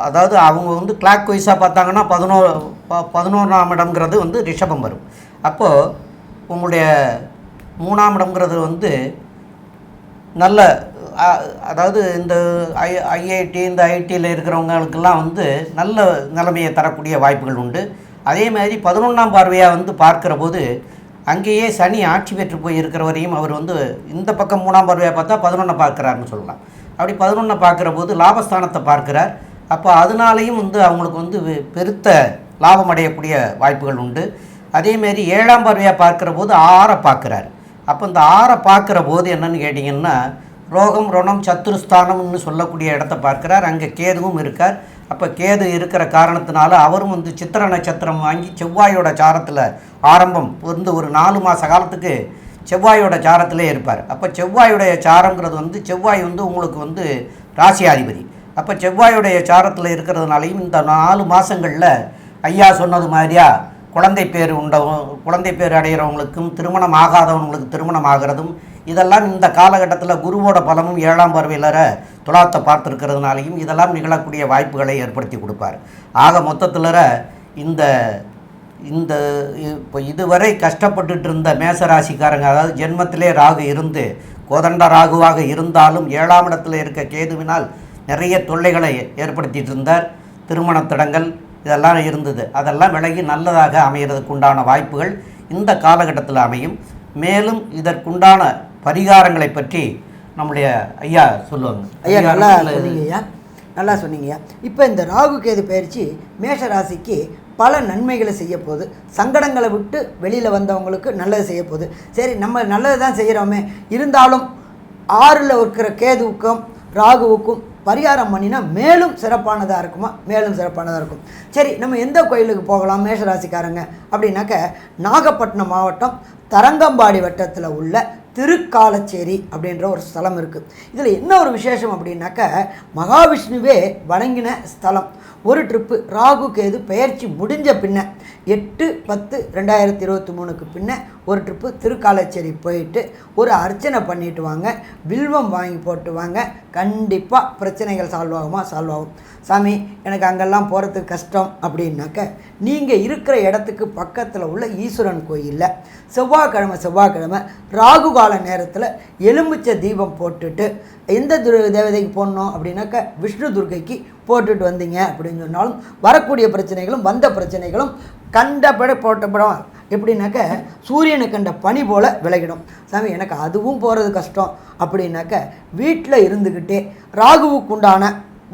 அதாவது அவங்க வந்து கிளாக் வைஸாக பார்த்தாங்கன்னா 11ஆம் இடம்ங்கிறது வந்து ரிஷபம் வரும். அப்போது உங்களுடைய 3ஆம் இடம்ங்கிறது வந்து நல்ல, அதாவது இந்த ஐஐடி இந்த ஐடியில் இருக்கிறவங்களுக்கெல்லாம் வந்து நல்ல நிலைமையை தரக்கூடிய வாய்ப்புகள் உண்டு. அதே மாதிரி 11ஆம் பார்வையாக வந்து பார்க்குற போது அங்கேயே சனி ஆட்சி பெற்று போய் இருக்கிற வரையும் அவர் வந்து இந்த பக்கம் 3ஆம் பார்வையாக பார்த்தா 11 பார்க்குறாருன்னு சொல்லலாம். அப்படி 11 பார்க்குற போது லாபஸ்தானத்தை பார்க்குறார். அப்போ அதனாலேயும் வந்து அவங்களுக்கு வந்து பெருத்த லாபம் அடையக்கூடிய வாய்ப்புகள் உண்டு. அதேமாரி 7ஆம் பார்வையாக பார்க்குற போது 6 பார்க்குறார். அப்போ இந்த 6 பார்க்குற போது என்னென்னு கேட்டிங்கன்னா ரோகம், ருணம், சத்துருஸ்தானம்னு சொல்லக்கூடிய இடத்த பார்க்குறார். அங்கே கேதுவும் இருக்கார். அப்போ கேது இருக்கிற காரணத்தினால அவரும் வந்து சித்திர நட்சத்திரம் வாங்கி செவ்வாயோட சாரத்தில் ஆரம்பம் வந்து ஒரு 4 மாத காலத்துக்கு செவ்வாயோட சாரத்திலே இருப்பார். அப்போ செவ்வாயுடைய சாரங்கிறது வந்து செவ்வாய் வந்து உங்களுக்கு வந்து ராசியாதிபதி. அப்போ செவ்வாயுடைய சாரத்தில் இருக்கிறதுனாலையும் இந்த 4 மாதங்களில் ஐயா சொன்னது மாதிரியா குழந்தை பேர் அடைகிறவங்களுக்கும் திருமணம் ஆகாதவங்களுக்கு திருமணம் ஆகிறதும், இதெல்லாம் இந்த காலகட்டத்தில் குருவோட பலமும் 7ஆம் பார்வையிலற துலாத்தை பார்த்துருக்கிறதுனாலையும் இதெல்லாம் நிகழக்கூடிய வாய்ப்புகளை ஏற்படுத்தி கொடுப்பார். ஆக மொத்தத்தில் இந்த இந்த இப்போ இதுவரை கஷ்டப்பட்டுட்டு இருந்த மேசராசிக்காரங்க, அதாவது ஜென்மத்திலே ராகு இருந்து கோதண்ட ராகுவாக இருந்தாலும் 7ஆம் இடத்துல இருக்க கேதுவினால் நிறைய தொல்லைகளை ஏற்படுத்திட்டு இருந்தார். திருமண தடங்கள் இதெல்லாம் இருந்தது. அதெல்லாம் விலகி நல்லதாக அமைகிறதுக்கு உண்டான வாய்ப்புகள் இந்த காலகட்டத்தில் அமையும். மேலும் இதற்குண்டான பரிகாரங்களை பற்றி நம்முடைய ஐயா சொல்லுவாங்க. ஐயா நல்லா சொன்னீங்க ஐயா, நல்லா சொன்னீங்கய்யா. இப்போ இந்த ராகு கேது பயிற்சி மேஷ ராசிக்கு பல நன்மைகளை செய்ய போகுது. சங்கடங்களை விட்டு வெளியில் வந்தவங்களுக்கு நல்லது செய்ய போகுது. சரி, நம்ம நல்லது தான் செய்கிறோமே, இருந்தாலும் 6ல் இருக்கிற கேதுவுக்கும் ராகுவுக்கும் பரிகாரம் பண்ணினா மேலும் சிறப்பானதாக இருக்குமா? மேலும் சிறப்பானதாக இருக்கும். சரி, நம்ம எந்த கோயிலுக்கு போகலாம் மேஷராசிக்காரங்க அப்படின்னாக்க, நாகப்பட்டினம் மாவட்டம் தரங்கம்பாடி வட்டத்தில் உள்ள திருக்காலச்சேரி அப்படின்ற ஒரு ஸ்தலம் இருக்குது. இதில் என்ன ஒரு விசேஷம் அப்படின்னாக்க, மகாவிஷ்ணுவே வணங்கின ஸ்தலம். ஒரு ட்ரிப்பு ராகு கேது பெயர்ச்சி முடிஞ்ச பின்ன 8/10/2023 பின்ன ஒரு ட்ரிப்பு திருக்காலச்சேரி போயிட்டு ஒரு அர்ச்சனை பண்ணிட்டு வாங்க, வில்வம் வாங்கி போட்டு வாங்க. கண்டிப்பாக பிரச்சனைகள் சால்வ் ஆகும். சாமி, எனக்கு அங்கெல்லாம் போகிறதுக்கு கஷ்டம் அப்படின்னாக்க, நீங்கள் இருக்கிற இடத்துக்கு பக்கத்தில் உள்ள ஈஸ்வரன் கோயிலில் செவ்வாய்க்கிழமை ராகு கால நேரத்தில் எலுமிச்சை தீபம் போட்டுட்டு, எந்த தேவதைக்கு போடணும் அப்படின்னாக்க விஷ்ணு துர்க்கைக்கு போட்டுட்டு வந்தீங்க அப்படின்னு சொன்னாலும் வரக்கூடிய பிரச்சனைகளும் வந்த பிரச்சனைகளும் கண்டபடி போட்டப்படம் எப்படின்னாக்க சூரியனை கண்ட பனி போல் விலகிடும். சாமி, எனக்கு அதுவும் போகிறது கஷ்டம் அப்படின்னாக்க, வீட்டில் இருந்துக்கிட்டே ராகுவுக்குண்டான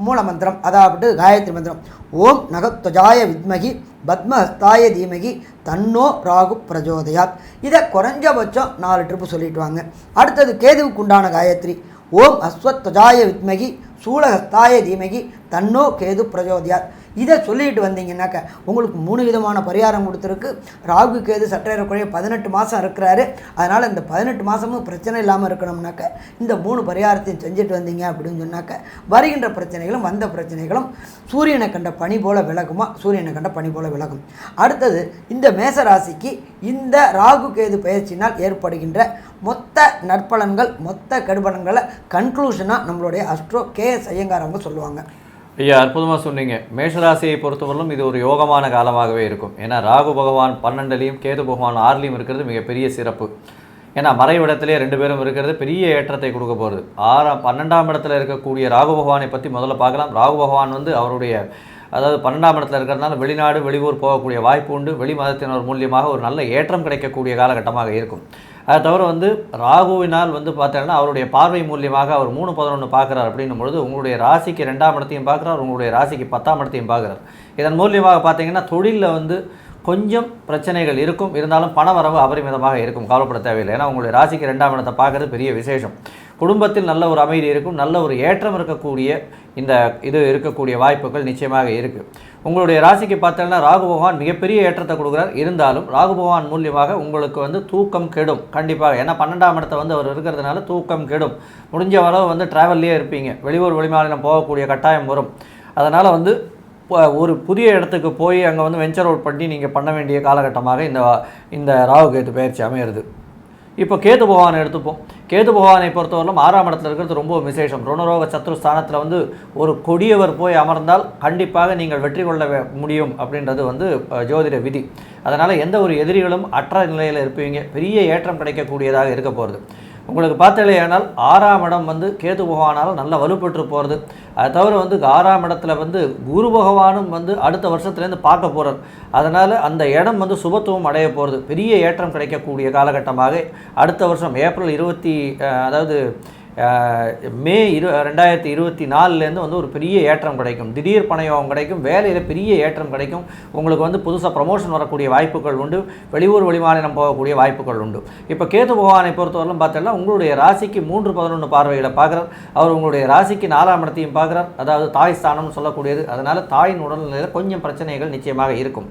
மூல மந்திரம், அதாவது காயத்ரி மந்திரம், ஓம் நகத்வஜாய வித்மகி பத்மஹஸ்தாய தீமகி தன்னோ ராகு பிரஜோதயாத், இதை குறைஞ்சபட்சம் 4 ட்ரிப்பு சொல்லிட்டு வாங்க. அடுத்தது கேதுவுக்குண்டான காயத்ரி, ஓம் அஸ்வத்வஜாய வித்மகி சூலஹஸ்தாய தீமகி தன்னோ கேது பிரஜோதயாத், இதை சொல்லிட்டு வந்தீங்கன்னாக்க உங்களுக்கு 3 விதமான பரிகாரம் கொடுத்துருக்கு. ராகு கேது சற்றேறக்குறைய 18 மாதம் இருக்கிறாரு. அதனால் இந்த 18 மாதமும் பிரச்சனை இல்லாமல் இருக்கணும்னாக்க இந்த 3 பரிகாரத்தையும் செஞ்சுட்டு வந்தீங்க அப்படின்னு சொன்னாக்க வருகின்ற பிரச்சனைகளும் வந்த பிரச்சனைகளும் சூரியனை கண்ட பனி போல விலகும். அடுத்தது, இந்த மேசராசிக்கு இந்த ராகு கேது பயிற்சினால் ஏற்படுகின்ற மொத்த நற்பலன்கள், மொத்த கெடுபலன்களை கன்க்ளூஷனாக நம்மளுடைய அஸ்ட்ரோ KS ஐயங்கார் அவங்க சொல்லுவாங்க. ஐயா, அற்புதமாக சொன்னீங்க. மேஷராசியை பொறுத்தவரையிலும் இது ஒரு யோகமான காலமாகவே இருக்கும். ஏன்னா ராகு பகவான் 12லையும் கேது பகவான் 6லையும் இருக்கிறது மிகப்பெரிய சிறப்பு. ஏன்னா மறைவிடத்திலே 2 பேரும் இருக்கிறது பெரிய ஏற்றத்தை கொடுக்க போகிறது. 12ஆம் இடத்துல இருக்கக்கூடிய ராகு பகவானை பற்றி முதல்ல பார்க்கலாம். ராகு பகவான் அவருடைய அதாவது 12ஆம் இடத்துல இருக்கிறதுனால வெளிநாடு வெளியூர் போகக்கூடிய வாய்ப்பு உண்டு. வெளி மதத்தினர் மூலியமாக ஒரு நல்ல ஏற்றம் கிடைக்கக்கூடிய காலகட்டமாக இருக்கும். அதை தவிர ராகுவினால் பார்த்தீங்கன்னா அவருடைய பார்வை மூலியமாக அவர் 3-11 பார்க்குறார். அப்படின்னும் பொழுது உங்களுடைய ராசிக்கு 2ஆம் இடத்தையும் பார்க்குறார், உங்களுடைய ராசிக்கு 10ஆம் இடத்தையும் பார்க்குறார். இதன் மூலியமாக பார்த்தீங்கன்னா தொழிலில் கொஞ்சம் பிரச்சனைகள் இருக்கும், இருந்தாலும் பண வரவு அபரிமிதமாக இருக்கும், கவலைப்பட தேவையில்லை. ஏன்னா உங்களுடைய ராசிக்கு 2ஆம் இடத்தை பார்க்குறது பெரிய விசேஷம். குடும்பத்தில் நல்ல ஒரு அமைதி இருக்கும், நல்ல ஒரு ஏற்றம் இருக்கக்கூடிய இது இருக்கக்கூடிய வாய்ப்புகள் நிச்சயமாக இருக்குது. உங்களுடைய ராசிக்கு பார்த்தீங்கன்னா ராகு பகவான் மிகப்பெரிய ஏற்றத்தை கொடுக்குறார். இருந்தாலும் ராகு பகவான் மூலியமாக உங்களுக்கு தூக்கம் கெடும் கண்டிப்பாக. ஏன்னா 12ஆம் இடத்தை அவர் இருக்கிறதுனால தூக்கம் கெடும். முடிஞ்ச வரவு ட்ராவல்லையே இருப்பீங்க, வெளியூர் வெளிமாநிலம் போகக்கூடிய கட்டாயம் வரும். அதனால் ஒரு புதிய இடத்துக்கு போய் அங்கே வெஞ்சர் அவுட் பண்ணி நீங்கள் பண்ண வேண்டிய காலகட்டமாக இந்த ராகு கேது பயிற்சி அமையிறது. இப்போ கேது பகவானை எடுத்துப்போம். கேது பகவானை பொறுத்தவரையிலும் 6ஆம் இடத்துல இருக்கிறது ரொம்ப விசேஷம். ருணரோக சத்ருஸ்தானத்தில் ஒரு கொடியவர் போய் அமர்ந்தால் கண்டிப்பாக நீங்கள் வெற்றி கொள்ள முடியும் அப்படின்றது ஜோதிட விதி. அதனால் எந்த ஒரு எதிரிகளும் அற்ற நிலையில் இருப்பீங்க, பெரிய ஏற்றம் கிடைக்கக்கூடியதாக இருக்க போகிறது. உங்களுக்கு பார்த்தலையானால் 6ஆம் இடம் கேது பகவானால் நல்ல வலுப்பெற்று போகிறது. அதை தவிர 6ஆம் இடத்துல குரு பகவானும் அடுத்த வருஷத்துலேருந்து பார்க்க போகிறார். அதனால் அந்த இடம் சுபத்துவம் அடைய போகிறது. பெரிய ஏற்றம் கிடைக்கக்கூடிய காலகட்டமாக அடுத்த வருஷம் ஏப்ரல் 20 அதாவது மே 2024 ஒரு பெரிய ஏற்றம் கிடைக்கும். திடீர் பணயோகம் கிடைக்கும், வேலையில் பெரிய ஏற்றம் கிடைக்கும். உங்களுக்கு புதுசாக ப்ரமோஷன் வரக்கூடிய வாய்ப்புகள் உண்டு, வெளியூர் வெளிமாநிலம் போகக்கூடிய வாய்ப்புகள் உண்டு. இப்போ கேது பகவானை பொறுத்தவரையிலும் பார்த்தோம்னா உங்களுடைய ராசிக்கு 3-11 பார்வைகளை பார்க்குறார். அவர் உங்களுடைய ராசிக்கு 4ஆம் இடத்தையும் பார்க்குறார், அதாவது தாய் ஸ்தானம்னு சொல்லக்கூடியது. அதனால் தாயின் உடல்நிலையில் கொஞ்சம் பிரச்சனைகள் நிச்சயமாக இருக்கும்.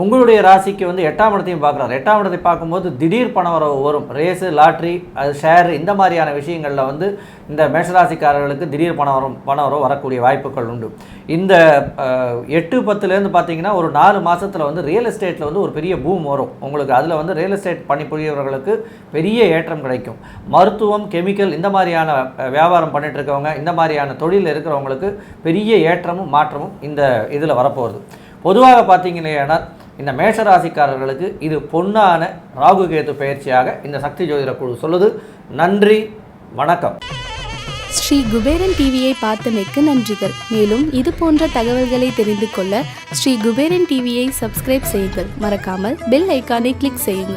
உங்களுடைய ராசிக்கு வந்து 8ஆம் இடத்தையும் பார்க்குறாரு. 8ஆம் இடத்தை பார்க்கும்போது திடீர் பண வரவு வரும். ரேஸு, லாட்ரி, அது ஷேர், இந்த மாதிரியான விஷயங்களில் வந்து இந்த மேஷராசிக்காரர்களுக்கு திடீர் பண வரவு வரக்கூடிய வாய்ப்புகள் உண்டு. இந்த 8-10லேருந்து பார்த்தீங்கன்னா ஒரு 4 மாதத்தில் வந்து ரியல் எஸ்டேட்டில் வந்து ஒரு பெரிய பூம் வரும் உங்களுக்கு. அதில் வந்து ரியல் எஸ்டேட் பணிபுரியவர்களுக்கு பெரிய ஏற்றம் கிடைக்கும். மருத்துவம், கெமிக்கல், இந்த மாதிரியான வியாபாரம் பண்ணிட்டு இருக்கவங்க, இந்த மாதிரியான தொழிலில் இருக்கிறவங்களுக்கு பெரிய ஏற்றமும் மாற்றமும் இந்த இதில் வரப்போகுது. பொதுவாக பார்த்தீங்கன்னா இந்த மேஷராசிக்காரர்களுக்கு இது பொன்னான ராகு கேது பயிற்சியாக இந்த சக்தி ஜோதிட குழு சொல்லுது. நன்றி, வணக்கம். ஸ்ரீ குபேரன் டிவியை பார்த்தமைக்கு நன்றிகள். மேலும் இது போன்ற தகவல்களை தெரிந்து கொள்ள ஸ்ரீ குபேரன் டிவியை சப்ஸ்கிரைப் செய்யுங்கள். மறக்காமல் பெல் ஐக்கானை கிளிக் செய்யுங்கள்.